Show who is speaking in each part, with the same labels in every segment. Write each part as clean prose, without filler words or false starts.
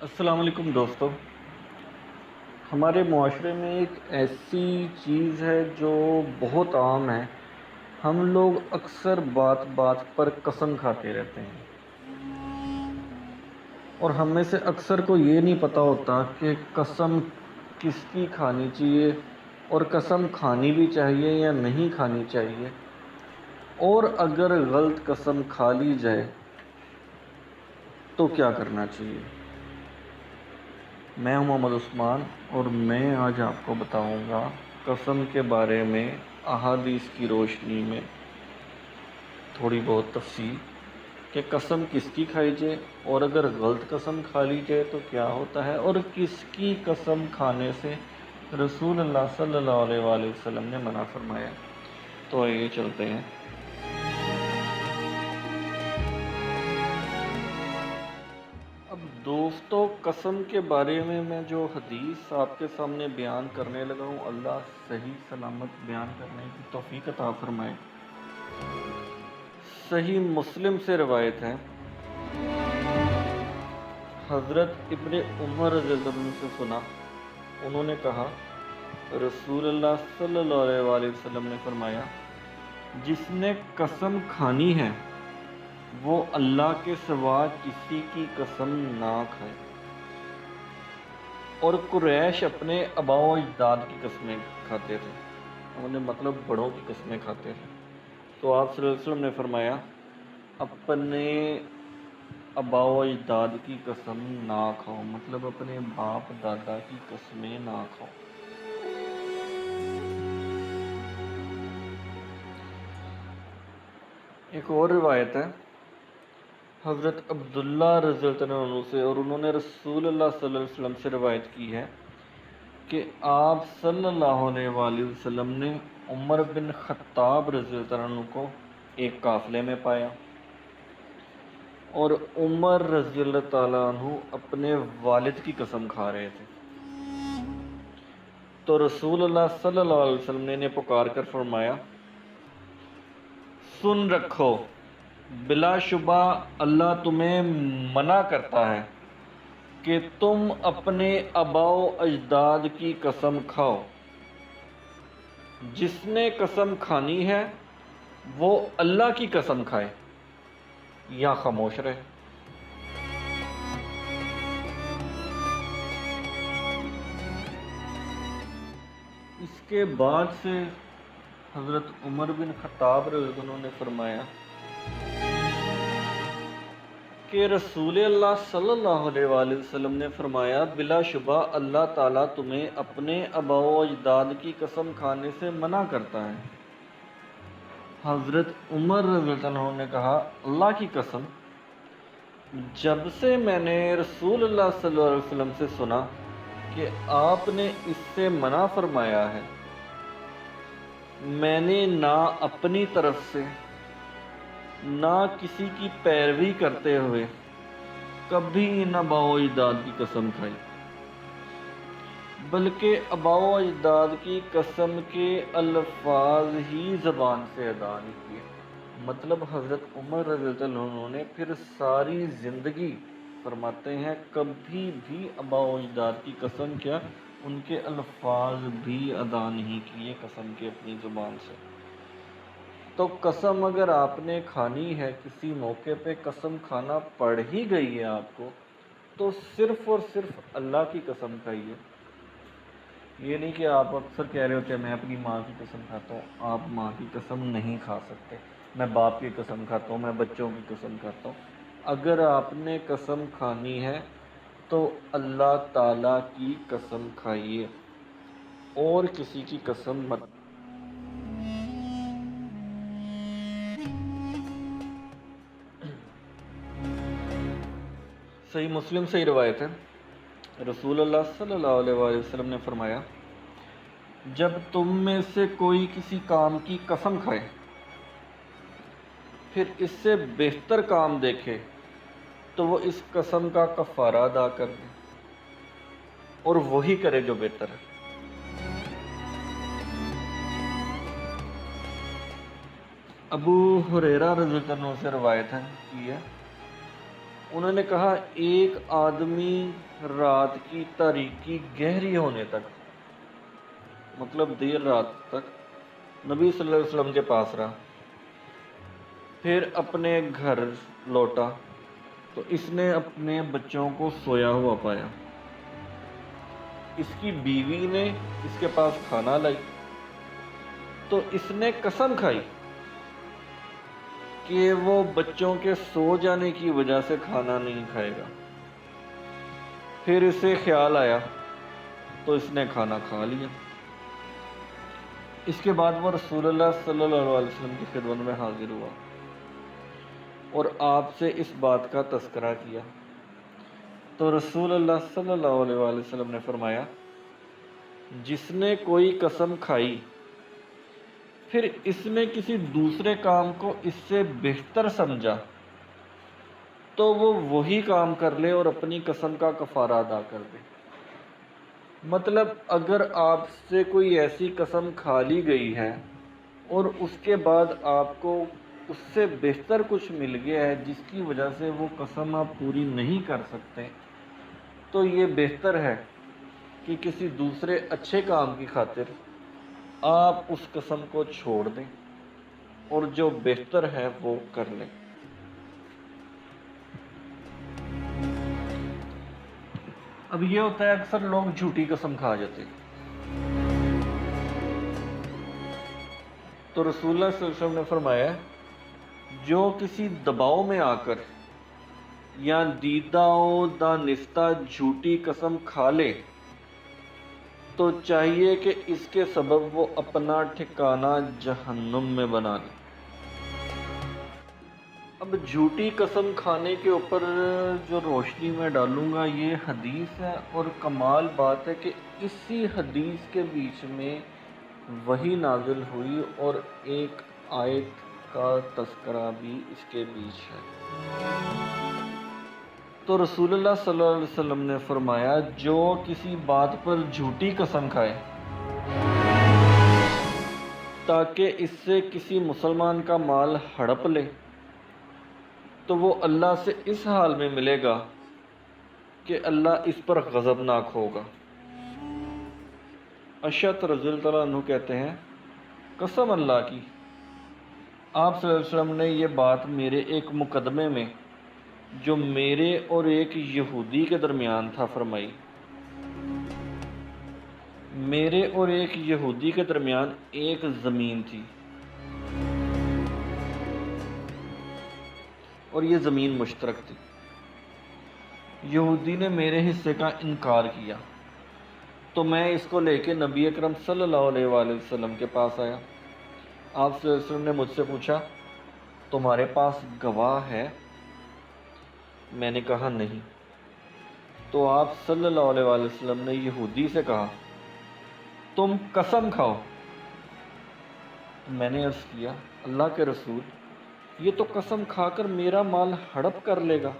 Speaker 1: السلام علیکم دوستو، ہمارے معاشرے میں ایک ایسی چیز ہے جو بہت عام ہے۔ ہم لوگ اکثر بات بات پر قسم کھاتے رہتے ہیں، اور ہم میں سے اکثر کو یہ نہیں پتہ ہوتا کہ قسم کس کی کھانی چاہیے، اور قسم کھانی بھی چاہیے یا نہیں کھانی چاہیے، اور اگر غلط قسم کھا لی جائے تو کیا کرنا چاہیے۔ میں ہوں محمد عثمان، اور میں آج آپ کو بتاؤں گا قسم کے بارے میں احادیث کی روشنی میں تھوڑی بہت تفصیل کہ قسم کس کی کھائی جائے، اور اگر غلط قسم کھا لی جائے تو کیا ہوتا ہے، اور کس کی قسم کھانے سے رسول اللہ صلی اللہ علیہ وآلہ وسلم نے منع فرمایا۔ تو آئیے چلتے ہیں۔ اب دوستو، قسم کے بارے میں جو حدیث آپ کے سامنے بیان کرنے لگا ہوں، اللہ صحیح سلامت بیان کرنے کی توفیق عطا فرمائے۔ صحیح مسلم سے روایت ہے، حضرت ابن عمر رضی اللہ عنہ سے سنا، انہوں نے کہا رسول اللہ صلی اللہ علیہ وآلہ وسلم نے فرمایا، جس نے قسم کھانی ہے وہ اللہ کے سوا کسی کی قسم نہ کھائے۔ اور قریش اپنے آباء و اجداد کی قسمیں کھاتے تھے، انہیں مطلب بڑوں کی قسمیں کھاتے تھے۔ تو آپ صلی اللہ علیہ وسلم نے فرمایا اپنے آباء و اجداد کی قسم نہ کھاؤ، مطلب اپنے باپ دادا کی قسمیں نہ کھاؤ۔ ایک اور روایت ہے حضرت عبداللہ رضی اللہ عنہ سے، اور انہوں نے رسول اللہ صلی اللہ علیہ وسلم سے روایت کی ہے کہ آپ صلی اللہ علیہ وآلہ وسلم نے عمر بن خطاب رضی اللہ عنہ کو ایک قافلے میں پایا، اور عمر رضی اللہ تعالیٰ عنہ اپنے والد کی قسم کھا رہے تھے۔ تو رسول اللہ صلی اللہ علیہ وسلم نے انہیں پکار کر فرمایا سن رکھو، بلا شبہ اللہ تمہیں منع کرتا ہے کہ تم اپنے آباء و اجداد کی قسم کھاؤ۔ جس نے قسم کھانی ہے وہ اللہ کی قسم کھائے یا خاموش رہے۔ اس کے بعد سے حضرت عمر بن خطاب رضی اللہ عنہ نے فرمایا کہ رسول اللہ صلی اللہ علیہ وآلہ وسلم نے فرمایا بلا شبہ اللہ تعالیٰ تمہیں اپنے آباء و اجداد کی قسم کھانے سے منع کرتا ہے۔ حضرت عمر رضی اللہ عنہ نے کہا اللہ کی قسم، جب سے میں نے رسول اللہ صلی اللہ علیہ وسلم سے سنا کہ آپ نے اس سے منع فرمایا ہے، میں نے نہ اپنی طرف سے نہ کسی کی پیروی کرتے ہوئے کبھی ان آباء و اجداد کی قسم کھائی، بلکہ آباء و اجداد کی قسم کے الفاظ ہی زبان سے ادا نہیں کیے۔ مطلب حضرت عمر رضی اللہ عنہ نے پھر ساری زندگی فرماتے ہیں کبھی بھی آباء و اجداد کی قسم کیا، ان کے الفاظ بھی ادا نہیں کیے قسم کے اپنی زبان سے۔ تو قسم اگر آپ نے کھانی ہے، کسی موقع پہ قسم کھانا پڑ ہی گئی ہے آپ کو، تو صرف اور صرف اللہ کی قسم کھائیے۔ یہ نہیں کہ آپ اکثر کہہ رہے ہوتے ہیں میں اپنی ماں کی قسم کھاتا ہوں، آپ ماں کی قسم نہیں کھا سکتے۔ میں باپ کی قسم کھاتا ہوں، میں بچوں کی قسم کھاتا ہوں۔ اگر آپ نے قسم کھانی ہے تو اللہ تعالیٰ کی قسم کھائیے، اور کسی کی قسم مت۔ صحیح مسلم سے ہی روایت ہے، رسول اللہ صلی اللہ علیہ وآلہ وسلم نے فرمایا جب تم میں سے کوئی کسی کام کی قسم کھائے پھر اس سے بہتر کام دیکھے تو وہ اس قسم کا کفارہ ادا کر دے، اور وہی کرے جو بہتر ہے۔ ابو ہریرہ رضی اللہ عنہ سے روایت ہے کی ہے، انہوں نے کہا ایک آدمی رات کی تاریکی گہری ہونے تک، مطلب دیر رات تک نبی صلی اللہ علیہ وسلم کے پاس رہا، پھر اپنے گھر لوٹا تو اس نے اپنے بچوں کو سویا ہوا پایا۔ اس کی بیوی نے اس کے پاس کھانا لائی تو اس نے قسم کھائی کہ وہ بچوں کے سو جانے کی وجہ سے کھانا نہیں کھائے گا۔ پھر اسے خیال آیا تو اس نے کھانا کھا لیا۔ اس کے بعد وہ رسول اللہ صلی اللہ علیہ وسلم کی خدمت میں حاضر ہوا اور آپ سے اس بات کا تذکرہ کیا تو رسول اللہ صلی اللہ علیہ وسلم نے فرمایا، جس نے کوئی قسم کھائی پھر اس نے کسی دوسرے کام کو اس سے بہتر سمجھا تو وہ وہی کام کر لے اور اپنی قسم کا کفارہ ادا کر دے۔ مطلب اگر آپ سے کوئی ایسی قسم کھا لی گئی ہے اور اس کے بعد آپ کو اس سے بہتر کچھ مل گیا ہے جس کی وجہ سے وہ قسم آپ پوری نہیں کر سکتے، تو یہ بہتر ہے کہ کسی دوسرے اچھے کام کی خاطر آپ اس قسم کو چھوڑ دیں اور جو بہتر ہے وہ کر لیں۔ اب یہ ہوتا ہے اکثر لوگ جھوٹی قسم کھا جاتے ہیں، تو رسول اللہ صلی اللہ علیہ وسلم نے فرمایا جو کسی دباؤ میں آ کر یا دیدہ و دانستہ جھوٹی قسم کھا لے تو چاہیے کہ اس کے سبب وہ اپنا ٹھکانہ جہنم میں بنا لے۔ اب جھوٹی قسم کھانے کے اوپر جو روشنی میں ڈالوں گا یہ حدیث ہے، اور کمال بات ہے کہ اسی حدیث کے بیچ میں وحی نازل ہوئی اور ایک آیت کا تذکرہ بھی اس کے بیچ ہے۔ تو رسول اللہ صلی اللہ علیہ وسلم نے فرمایا جو کسی بات پر جھوٹی قسم کھائے تاکہ اس سے کسی مسلمان کا مال ہڑپ لے تو وہ اللہ سے اس حال میں ملے گا کہ اللہ اس پر غضبناک ہوگا۔ اشعث رضی اللہ عنہ کہتے ہیں قسم اللہ کی آپ صلی اللہ علیہ وسلم نے یہ بات میرے ایک مقدمے میں جو میرے اور ایک یہودی کے درمیان تھا فرمائی۔ میرے اور ایک یہودی کے درمیان ایک زمین تھی اور یہ زمین مشترک تھی۔ یہودی نے میرے حصے کا انکار کیا تو میں اس کو لے کے نبی اکرم صلی اللہ علیہ وآلہ وسلم کے پاس آیا۔ آپ صلی اللہ علیہ وسلم نے مجھ سے پوچھا تمہارے پاس گواہ ہے؟ میں نے کہا نہیں۔ تو آپ صلی اللہ علیہ وآلہ وسلم نے یہودی سے کہا تم قسم کھاؤ۔ میں نے عرض کیا اللہ کے رسول یہ تو قسم کھا کر میرا مال ہڑپ کر لے گا۔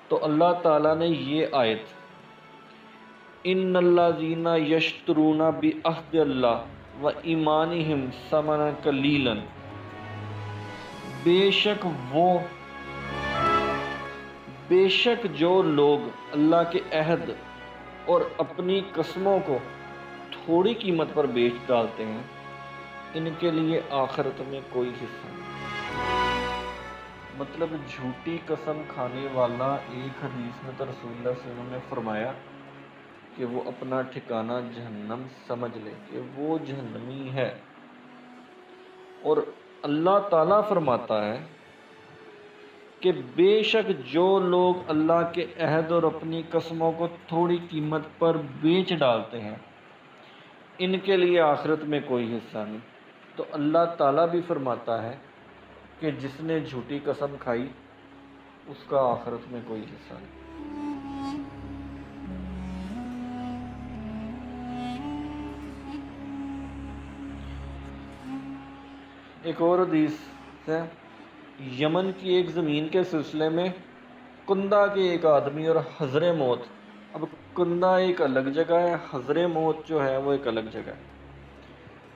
Speaker 1: تو اللہ تعالیٰ نے یہ آیت ان الذین یشترون بعہد اللہ و ایمانہم ثمنا قلیلا، بے شک جو لوگ اللہ کے عہد اور اپنی قسموں کو تھوڑی قیمت پر بیچ ڈالتے ہیں ان کے لیے آخرت میں کوئی حصہ نہیں۔ مطلب جھوٹی قسم کھانے والا ایک حدیث میں تو رسول اللہ صلی اللہ علیہ وسلم نے فرمایا کہ وہ اپنا ٹھکانہ جہنم سمجھ لے کہ وہ جہنمی ہے، اور اللہ تعالیٰ فرماتا ہے کہ بے شک جو لوگ اللہ کے عہد اور اپنی قسموں کو تھوڑی قیمت پر بیچ ڈالتے ہیں ان کے لیے آخرت میں کوئی حصہ نہیں۔ تو اللہ تعالیٰ بھی فرماتا ہے کہ جس نے جھوٹی قسم کھائی اس کا آخرت میں کوئی حصہ نہیں۔ ایک اور حدیث ہے یمن کی ایک زمین کے سلسلے میں کندہ کے ایک آدمی اور حضر موت۔ اب کندہ ایک الگ جگہ ہے، حضر موت جو ہے وہ ایک الگ جگہ ہے۔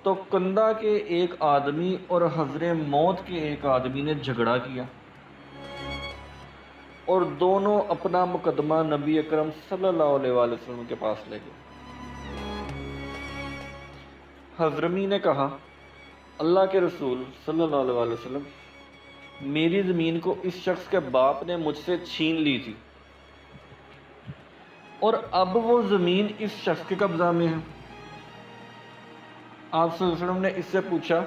Speaker 1: تو کندہ کے ایک آدمی اور حضر موت کے ایک آدمی نے جھگڑا کیا اور دونوں اپنا مقدمہ نبی اکرم صلی اللہ علیہ وآلہ وسلم کے پاس لے گئے۔ حضرمی نے کہا، اللہ کے رسول صلی اللہ علیہ وآلہ وسلم، میری زمین کو اس شخص کے باپ نے مجھ سے چھین لی تھی، اور اب وہ زمین اس شخص کے قبضہ میں ہے۔ آپ صلی اللہ علیہ وسلم نے اس سے پوچھا،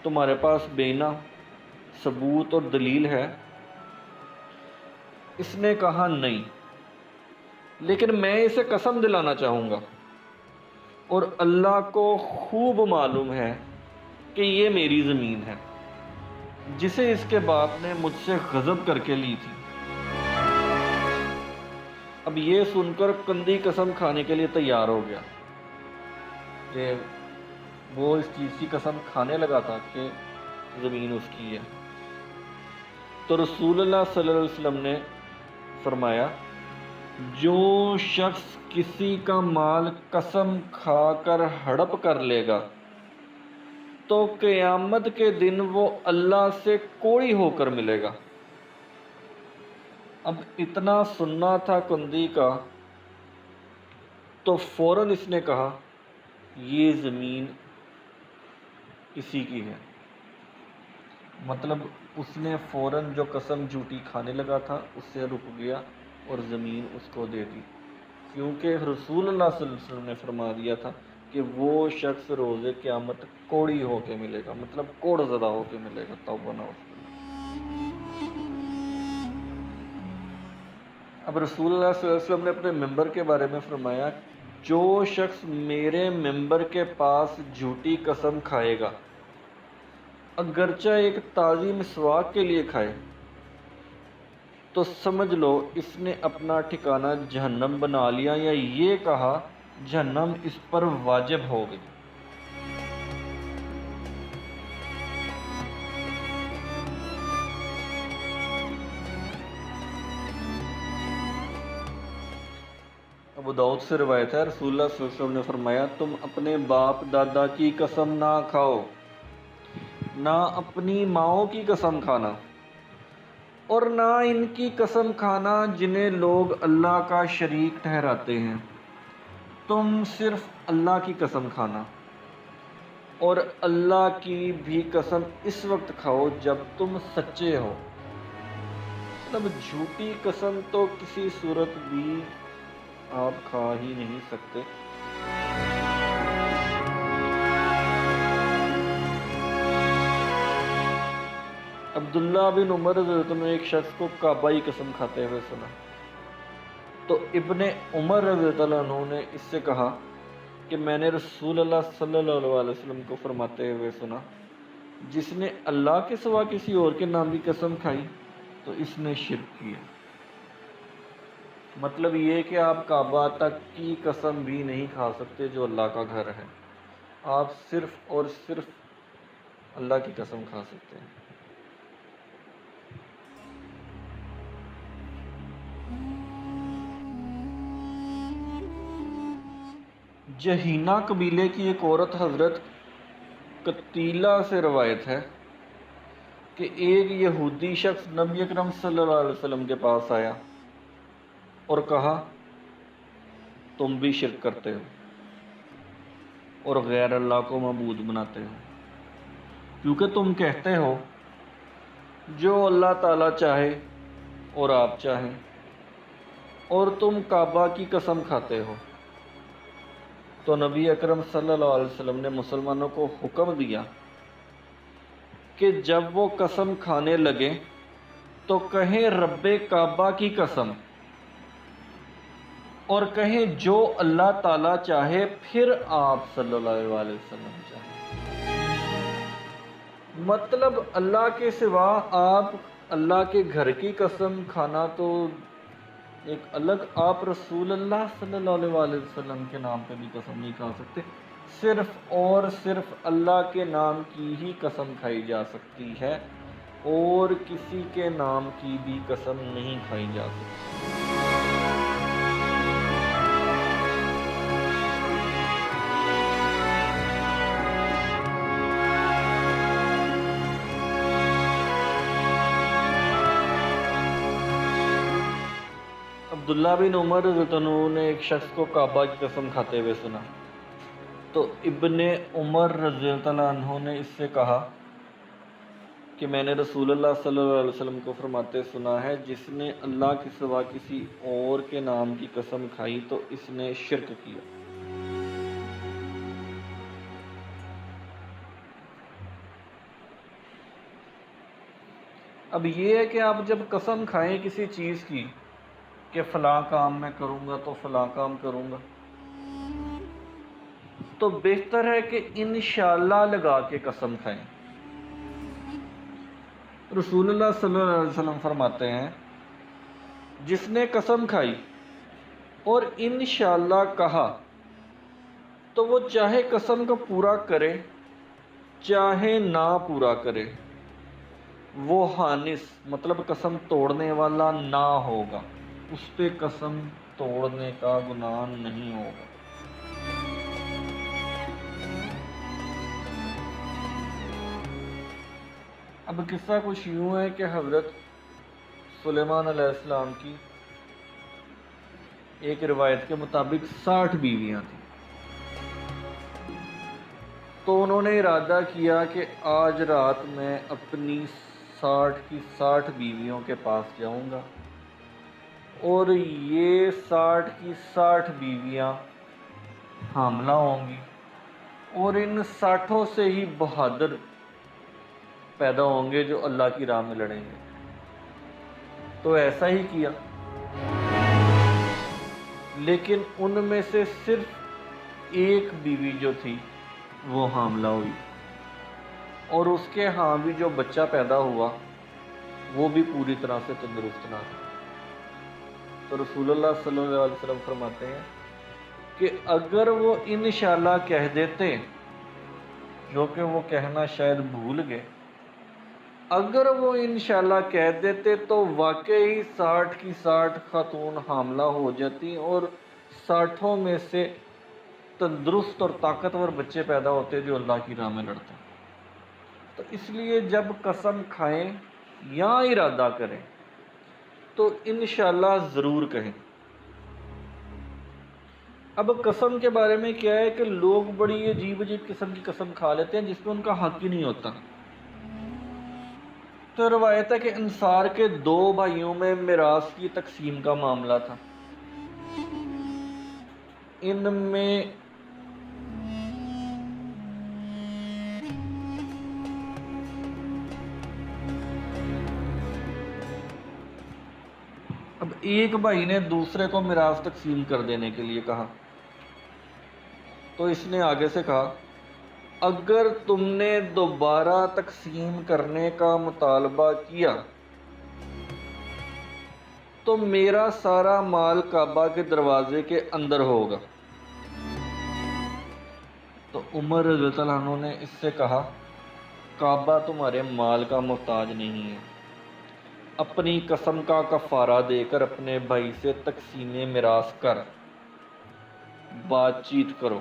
Speaker 1: تمہارے پاس بینہ، ثبوت اور دلیل ہے؟ اس نے کہا نہیں، لیکن میں اسے قسم دلانا چاہوں گا، اور اللہ کو خوب معلوم ہے کہ یہ میری زمین ہے جسے اس کے باپ نے مجھ سے غضب کر کے لی تھی۔ اب یہ سن کر کندی قسم کھانے کے لیے تیار ہو گیا کہ وہ اس چیز کی قسم کھانے لگا تھا کہ زمین اس کی ہے۔ تو رسول اللہ صلی اللہ علیہ وسلم نے فرمایا، جو شخص کسی کا مال قسم کھا کر ہڑپ کر لے گا تو قیامت کے دن وہ اللہ سے کوڑی ہو کر ملے گا۔ اب اتنا سننا تھا کندی کا، تو فوراً اس نے کہا، یہ زمین اسی کی ہے۔ مطلب اس نے فوراً جو قسم جھوٹی کھانے لگا تھا اس سے رک گیا اور زمین اس کو دے دی، کیونکہ رسول اللہ صلی اللہ علیہ وسلم نے فرما دیا تھا کہ وہ شخص روز قیامت کوڑی ہو کے ملے گا، مطلب کوڑ زدہ ہو کے ملے گا۔ توبہ نعوذ باللہ۔ اب رسول اللہ صلی اللہ علیہ وسلم نے اپنے ممبر کے بارے میں فرمایا، جو شخص میرے ممبر کے پاس جھوٹی قسم کھائے گا، اگرچہ ایک تازی مسواک کے لیے کھائے، تو سمجھ لو اس نے اپنا ٹھکانہ جہنم بنا لیا، یا یہ کہا جہنم اس پر واجب ہو گئی۔ ابو داؤد سے روایت ہے، رسول اللہ صلی اللہ علیہ وسلم نے فرمایا، تم اپنے باپ دادا کی قسم نہ کھاؤ، نہ اپنی ماؤں کی قسم کھانا، اور نہ ان کی قسم کھانا جنہیں لوگ اللہ کا شریک ٹھہراتے ہیں۔ تم صرف اللہ کی قسم کھانا، اور اللہ کی بھی قسم اس وقت کھاؤ جب تم سچے ہو۔ مطلب جھوٹی قسم تو کسی صورت بھی آپ کھا ہی نہیں سکتے۔ عبداللہ بن عمر رضی اللہ عنہ نے ایک شخص کو کعبہ کی قسم کھاتے ہوئے سنا، تو ابن عمر رضی اللہ عنہ نے اس سے کہا کہ میں نے رسول اللہ صلی اللہ علیہ وسلم کو فرماتے ہوئے سنا، جس نے اللہ کے سوا کسی اور کے نام کی قسم کھائی تو اس نے شرک کیا۔ مطلب یہ کہ آپ کعبہ تک کی قسم بھی نہیں کھا سکتے جو اللہ کا گھر ہے، آپ صرف اور صرف اللہ کی قسم کھا سکتے ہیں۔ جہینہ قبیلے کی ایک عورت حضرت قتیلہ سے روایت ہے کہ ایک یہودی شخص نبی اکرم صلی اللہ علیہ وسلم کے پاس آیا اور کہا، تم بھی شرک کرتے ہو اور غیر اللہ کو معبود بناتے ہو، کیونکہ تم کہتے ہو جو اللہ تعالیٰ چاہے اور آپ چاہیں، اور تم کعبہ کی قسم کھاتے ہو۔ تو نبی اکرم صلی اللہ علیہ وسلم نے مسلمانوں کو حکم دیا کہ جب وہ قسم کھانے لگے تو کہیں رب کعبہ کی قسم، اور کہیں جو اللہ تعالیٰ چاہے، پھر آپ صلی اللہ علیہ وسلم چاہیں۔ مطلب اللہ کے سوا آپ اللہ کے گھر کی قسم کھانا تو ایک الگ، آپ رسول اللہ صلی اللہ علیہ وسلم کے نام پہ بھی قسم نہیں کھا سکتے، صرف اور صرف اللہ کے نام کی ہی قسم کھائی جا سکتی ہے، اور کسی کے نام کی بھی قسم نہیں کھائی جا سکتی۔ عبداللہ بن عمر رضی اللہ عنہ نے ایک شخص کو کعبہ کی قسم کھاتے ہوئے سنا، تو ابن عمر رضی اللہ عنہ نے اس سے کہا کہ میں نے رسول اللہ صلی اللہ علیہ وسلم کو فرماتے سنا ہے، جس نے اللہ کے سوا کسی اور کے نام کی قسم کھائی تو اس نے شرک کیا۔ اب یہ ہے کہ آپ جب قسم کھائیں کسی چیز کی کہ فلاں کام میں کروں گا تو فلاں کام کروں گا، تو بہتر ہے کہ انشاءاللہ لگا کے قسم کھائیں۔ رسول اللہ صلی اللہ علیہ وسلم فرماتے ہیں، جس نے قسم کھائی اور انشاءاللہ کہا تو وہ چاہے قسم کو پورا کرے چاہے نہ پورا کرے، وہ حانث مطلب قسم توڑنے والا نہ ہوگا، اس پہ قسم توڑنے کا گناہ نہیں ہوگا۔ اب قصہ کچھ یوں ہے کہ حضرت سلیمان علیہ السلام کی ایک روایت کے مطابق 60 بیویاں تھیں، تو انہوں نے ارادہ کیا کہ آج رات میں اپنی 60 کی 60 بیویوں کے پاس جاؤں گا، اور یہ 60 کی 60 بیویاں حاملہ ہوں گی، اور ان 60 سے ہی بہادر پیدا ہوں گے جو اللہ کی راہ میں لڑیں گے۔ تو ایسا ہی کیا، لیکن ان میں سے صرف ایک بیوی جو تھی وہ حاملہ ہوئی، اور اس کے ہاں بھی جو بچہ پیدا ہوا وہ بھی پوری طرح سے تندرست نہ تھا۔ تو رسول اللہ صلی اللہ علیہ وسلم فرماتے ہیں کہ اگر وہ انشاءاللہ کہہ دیتے، جو کہ وہ کہنا شاید بھول گئے، اگر وہ انشاءاللہ کہہ دیتے تو واقعی 60 کی 60 خاتون حاملہ ہو جاتی، اور 60 میں سے تندرست اور طاقتور بچے پیدا ہوتے جو اللہ کی راہ میں لڑتے۔ تو اس لیے جب قسم کھائیں یا ارادہ کریں تو انشاءاللہ ضرور کہیں۔ اب قسم کے بارے میں کیا ہے کہ لوگ بڑی عجیب عجیب قسم کی قسم کھا لیتے ہیں جس میں ان کا حق ہی نہیں ہوتا۔ تو روایت ہے کہ انصار کے 2 بھائیوں میں میراث کی تقسیم کا معاملہ تھا۔ ان میں اب ایک بھائی نے دوسرے کو میراث تقسیم کر دینے کے لیے کہا، تو اس نے آگے سے کہا، اگر تم نے دوبارہ تقسیم کرنے کا مطالبہ کیا تو میرا سارا مال کعبہ کے دروازے کے اندر ہوگا۔ تو عمر رضی اللہ عنہ نے اس سے کہا، کعبہ تمہارے مال کا محتاج نہیں ہے، اپنی قسم کا کفارہ دے کر اپنے بھائی سے تقسیم میراث کر بات چیت کرو،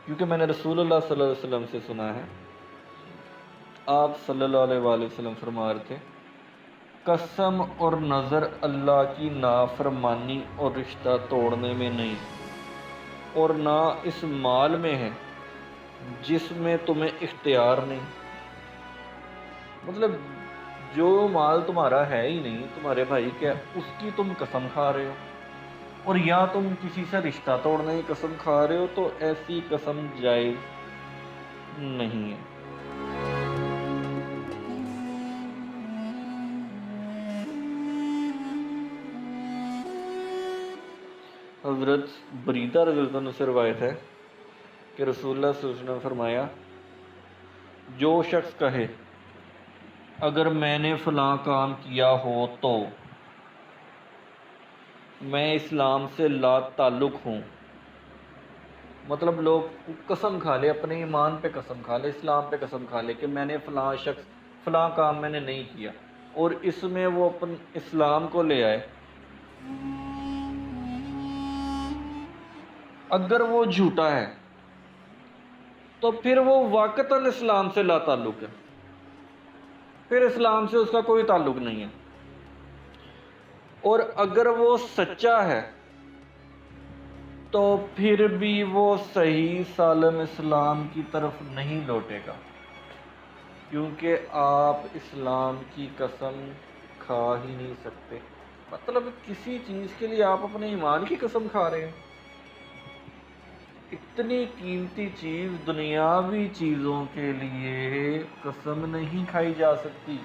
Speaker 1: کیونکہ میں نے رسول اللہ صلی اللہ علیہ وسلم سے سنا ہے، آپ صلی اللہ علیہ وآلہ وسلم فرما رہے تھے، قسم اور نظر اللہ کی نافرمانی اور رشتہ توڑنے میں نہیں، اور نہ اس مال میں ہے جس میں تمہیں اختیار نہیں۔ مطلب جو مال تمہارا ہے ہی نہیں، تمہارے بھائی کیا، اس کی تم قسم کھا رہے ہو، اور یا تم کسی سے رشتہ توڑنے کی قسم کھا رہے ہو، تو ایسی قسم جائز نہیں ہے۔ حضرت بریدہ رضی اللہ عنہ سے روایت ہے کہ رسول اللہ صلی اللہ علیہ وسلم نے فرمایا، جو شخص کہے اگر میں نے فلاں کام کیا ہو تو میں اسلام سے لا تعلق ہوں، مطلب لوگ قسم کھا لے، اپنے ایمان پہ قسم کھا لے، اسلام پہ قسم کھا لے کہ میں نے فلاں شخص فلاں کام میں نے نہیں کیا، اور اس میں وہ اپنے اسلام کو لے آئے، اگر وہ جھوٹا ہے تو پھر وہ واقعتاً اسلام سے لا تعلق ہے، پھر اسلام سے اس کا کوئی تعلق نہیں ہے۔ اور اگر وہ سچا ہے تو پھر بھی وہ صحیح سالم اسلام کی طرف نہیں لوٹے گا، کیونکہ آپ اسلام کی قسم کھا ہی نہیں سکتے۔ مطلب کسی چیز کے لیے آپ اپنے ایمان کی قسم کھا رہے ہیں؟ اتنی قیمتی چیز دنیاوی چیزوں کے لیے قسم نہیں کھائی جا سکتی۔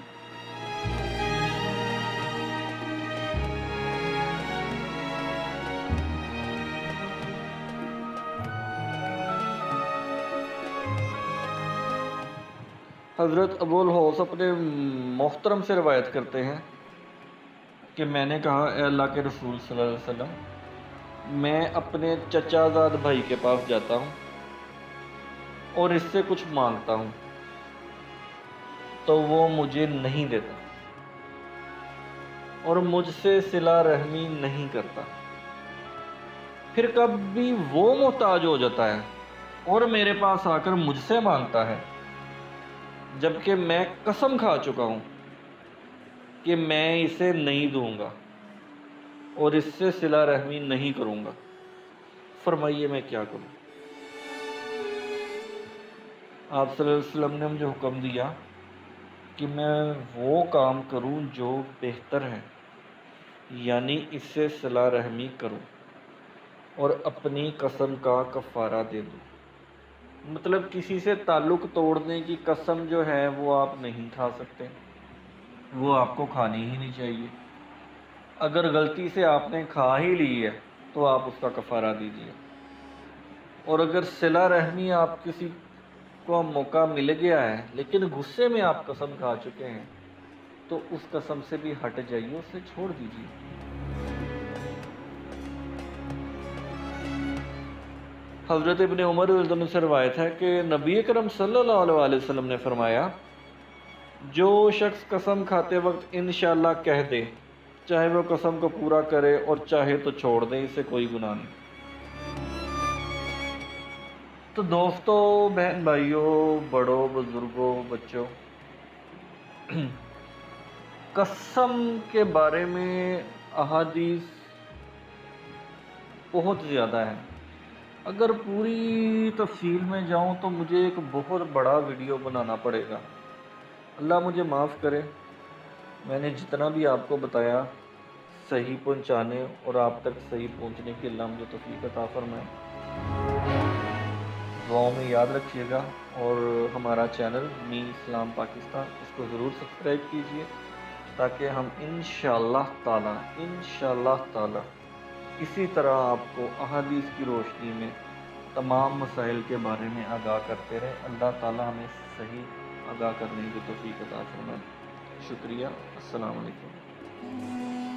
Speaker 1: حضرت ابو الہوس اپنے محترم سے روایت کرتے ہیں کہ میں نے کہا، اے اللہ کے رسول صلی اللہ علیہ وسلم، میں اپنے چچا زاد بھائی کے پاس جاتا ہوں اور اس سے کچھ مانگتا ہوں تو وہ مجھے نہیں دیتا اور مجھ سے صلہ رحمی نہیں کرتا۔ پھر کبھی وہ محتاج ہو جاتا ہے اور میرے پاس آ کر مجھ سے مانگتا ہے، جبکہ میں قسم کھا چکا ہوں کہ میں اسے نہیں دوں گا اور اس سے صلہ رحمی نہیں کروں گا۔ فرمائیے میں کیا کروں؟ آپ صلی اللہ علیہ وسلم نے مجھے حکم دیا کہ میں وہ کام کروں جو بہتر ہے، یعنی اس سے صلہ رحمی کروں اور اپنی قسم کا کفارہ دے دوں۔ مطلب کسی سے تعلق توڑنے کی قسم جو ہے وہ آپ نہیں کھا سکتے، وہ آپ کو کھانی ہی نہیں چاہیے۔ اگر غلطی سے آپ نے کھا ہی لی ہے تو آپ اس کا کفارہ دیجیے۔ اور اگر صلہ رحمی آپ کسی کو موقع مل گیا ہے لیکن غصے میں آپ قسم کھا چکے ہیں تو اس قسم سے بھی ہٹ جائیے، اسے چھوڑ دیجیے۔ حضرت ابن عمر رضی اللہ عنہ سے روایت ہے کہ نبی اکرم صلی اللہ علیہ وسلم نے فرمایا، جو شخص قسم کھاتے وقت انشاءاللہ کہہ دے، چاہے وہ قسم کو پورا کرے اور چاہے تو چھوڑ دے، اسے کوئی گناہ نہیں۔ تو دوستو، بہن بھائیوں، بڑوں، بزرگوں، بچوں، قسم کے بارے میں احادیث بہت زیادہ ہیں۔ اگر پوری تفصیل میں جاؤں تو مجھے ایک بہت بڑا ویڈیو بنانا پڑے گا۔ اللہ مجھے معاف کرے، میں نے جتنا بھی آپ کو بتایا صحیح پہنچانے اور آپ تک صحیح پہنچنے کی اللہ مجھے توفیق عطا فرمائے۔ دعاؤں میں یاد رکھیے گا، اور ہمارا چینل می اسلام پاکستان، اس کو ضرور سبسکرائب کیجیے تاکہ ہم انشاءاللہ تعالی اسی طرح آپ کو احادیث کی روشنی میں تمام مسائل کے بارے میں آگاہ کرتے رہے۔ اللہ تعالی ہمیں صحیح آگاہ کرنے کی توفیق عطا فرمائے۔ شکریہ۔ السلام علیکم۔